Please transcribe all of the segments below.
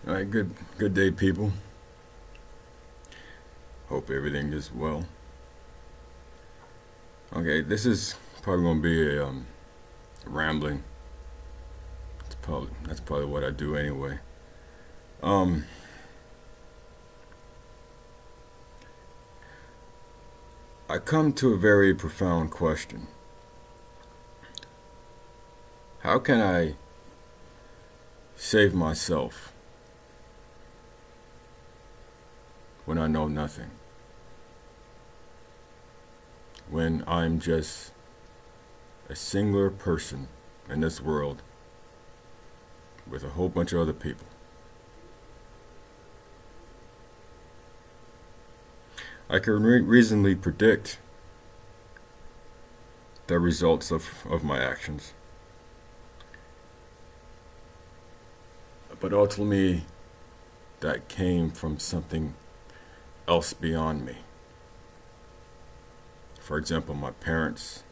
All right, good day, people. Hope everything is well. Okay, this is probably gonna be a rambling. That's probably what I do anyway. Um, I come to a very profound question. How can I save myself when I know nothing? When I'm just a singular person in this world with a whole bunch of other people. I can reasonably predict the results of my actions. But ultimately, that came from something else beyond me. For example, my parents,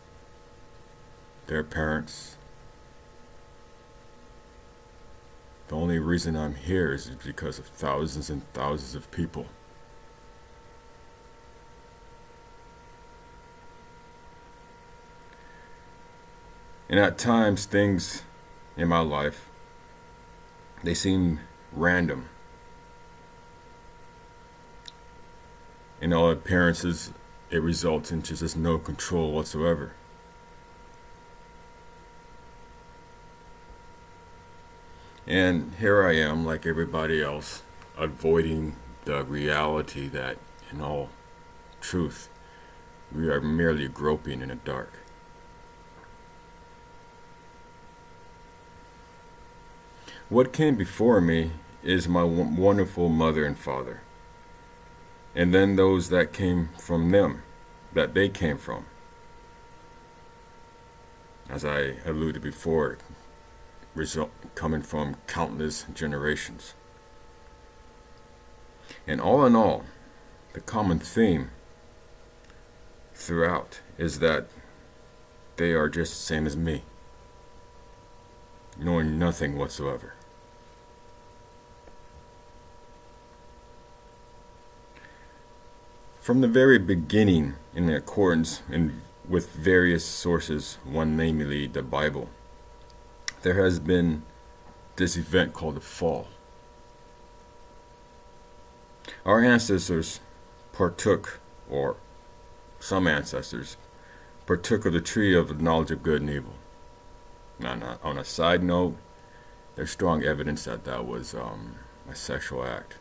their parents. The only reason I'm here is because of thousands and thousands of people. And at times, things in my life, they seem random. In all appearances, it results in just no control whatsoever. And here I am, like everybody else, avoiding the reality that, in all truth, we are merely groping in the dark. What came before me is my wonderful mother and father, and then those that came from them, that they came from. As I alluded before, coming from countless generations. And all in all, the common theme throughout is that they are just the same as me, knowing nothing whatsoever. From the very beginning, in accordance with various sources, one namely the Bible, there has been this event called the fall. Our ancestors partook, or some ancestors partook of the tree of the knowledge of good and evil. Now, on a side note, there's strong evidence that that was a sexual act.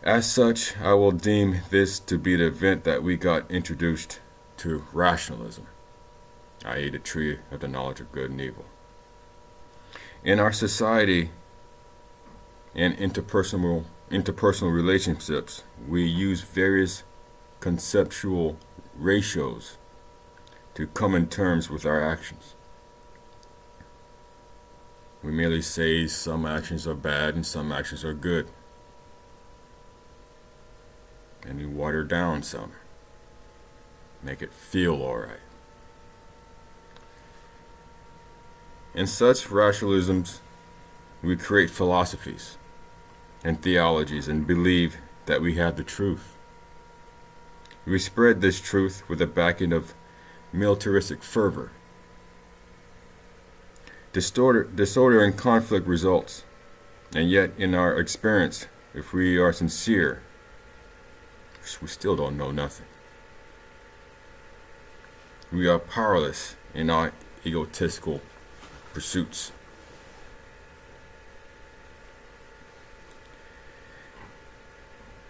As such, I will deem this to be the event that we got introduced to rationalism, i.e. the tree of the knowledge of good and evil. In our society and interpersonal relationships, we use various conceptual ratios to come in terms with our actions. We merely say some actions are bad and some actions are good. And we water down some, make it feel alright. In such rationalisms, we create philosophies and theologies and believe that we have the truth. We spread this truth with the backing of militaristic fervor. Disorder and conflict results, and yet in our experience, if we are sincere, we still don't know nothing. We are powerless in our egotistical pursuits.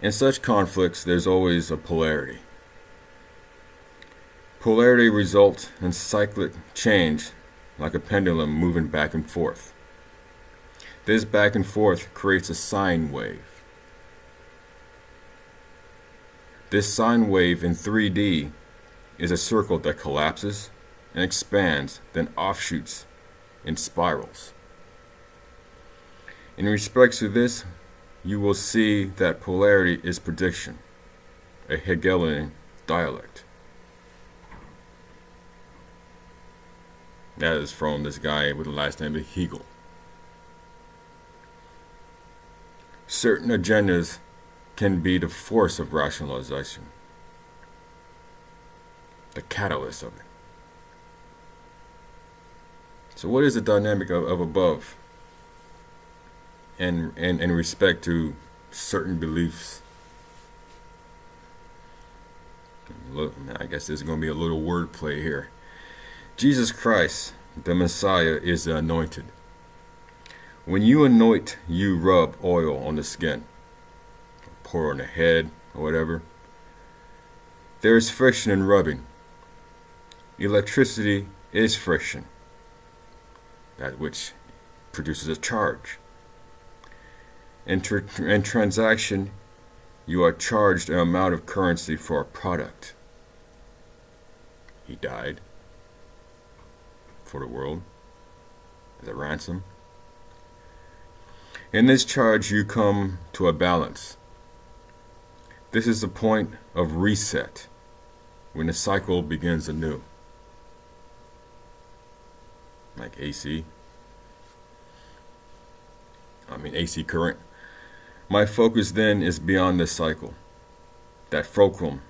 In such conflicts, there's always a polarity. Polarity results in cyclic change, like a pendulum moving back and forth. This back and forth creates a sine wave. This sine wave in 3D is a circle that collapses and expands, then offshoots in spirals. In respect to this, you will see that polarity is prediction, a Hegelian dialect. That is from this guy with the last name of Hegel. certain agendas can be the force of rationalization, the catalyst of it. So what is the dynamic of above and in respect to certain beliefs? Look, I guess there's going to be a little wordplay here. Jesus Christ, the Messiah, is the anointed. When you anoint, you rub oil on the skin, pour on the head, or whatever. There is friction in rubbing. Electricity is friction, that which produces a charge. In transaction, you are charged an amount of currency for a product. He died for the world as a ransom. In this charge, you come to a balance. This is the point of reset, when the cycle begins anew. Like AC current. My focus then is beyond this cycle, that fulcrum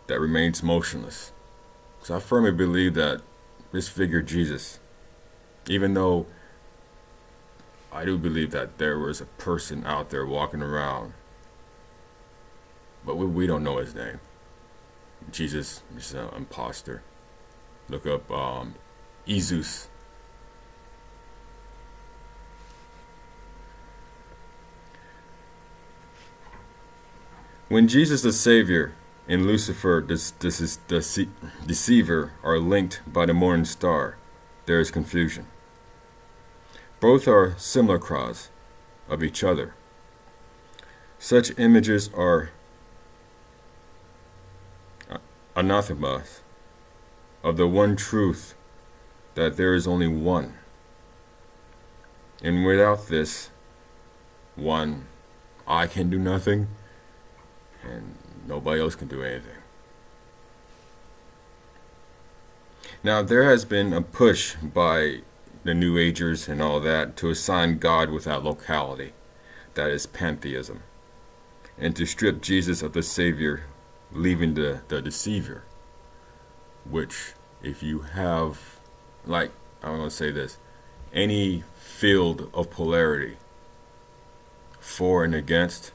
that remains motionless. So I firmly believe that this figure Jesus, even though I do believe that there was a person out there walking around, but we don't know his name. Jesus is an imposter. Look up Jesus. When Jesus the Savior and Lucifer the deceiver are linked by the morning star, there is confusion. Both are simulacras of each other. Such images are anathemas of the one truth, that there is only one. And without this one, I can do nothing, and nobody else can do anything. Now, there has been a push by the New Agers and all that to assign God without locality, that is pantheism, and to strip Jesus of the Savior, leaving the deceiver, which if you have, like, I'm going to say this, any field of polarity, for and against,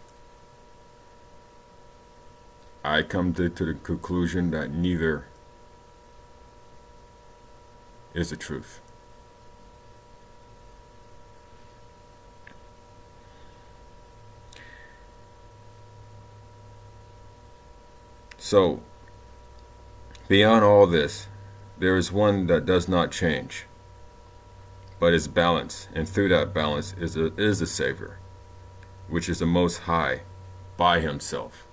I come to the conclusion that neither is the truth. So, beyond all this, there is one that does not change, but is balanced, and through that balance is the Savior, which is the Most High by himself.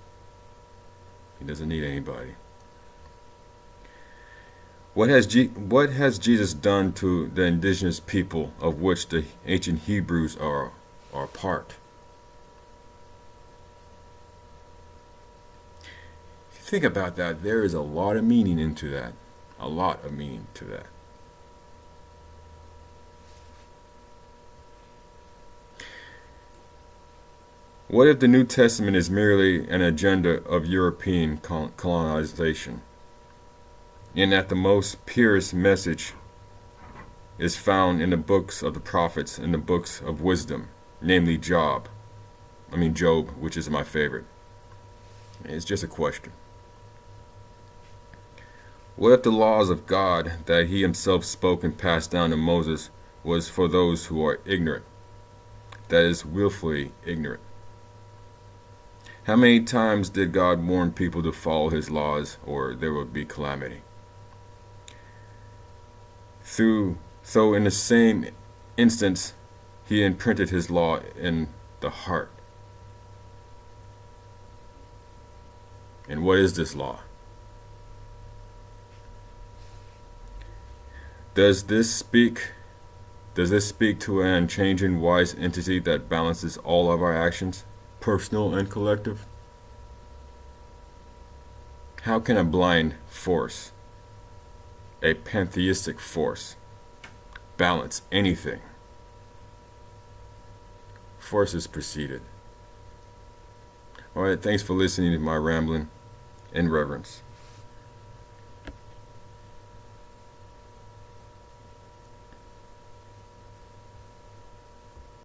He doesn't need anybody. What has Jesus done to the indigenous people of which the ancient Hebrews are part? If you think about that, there is a lot of meaning into that. A lot of meaning to that. What if the New Testament is merely an agenda of European colonization, and that the most purest message is found in the books of the prophets and the books of wisdom, namely Job, which is my favorite? It's just a question. What if the laws of God that he himself spoke and passed down to Moses was for those who are ignorant, that is, willfully ignorant? How many times did God warn people to follow his laws or there would be calamity? So in the same instance, he imprinted his law in the heart. And what is this law? Does this speak to an unchanging, wise entity that balances all of our actions, personal and collective? How can a blind force, a pantheistic force, balance anything? Forces preceded, All right, thanks for listening to my rambling in reverence.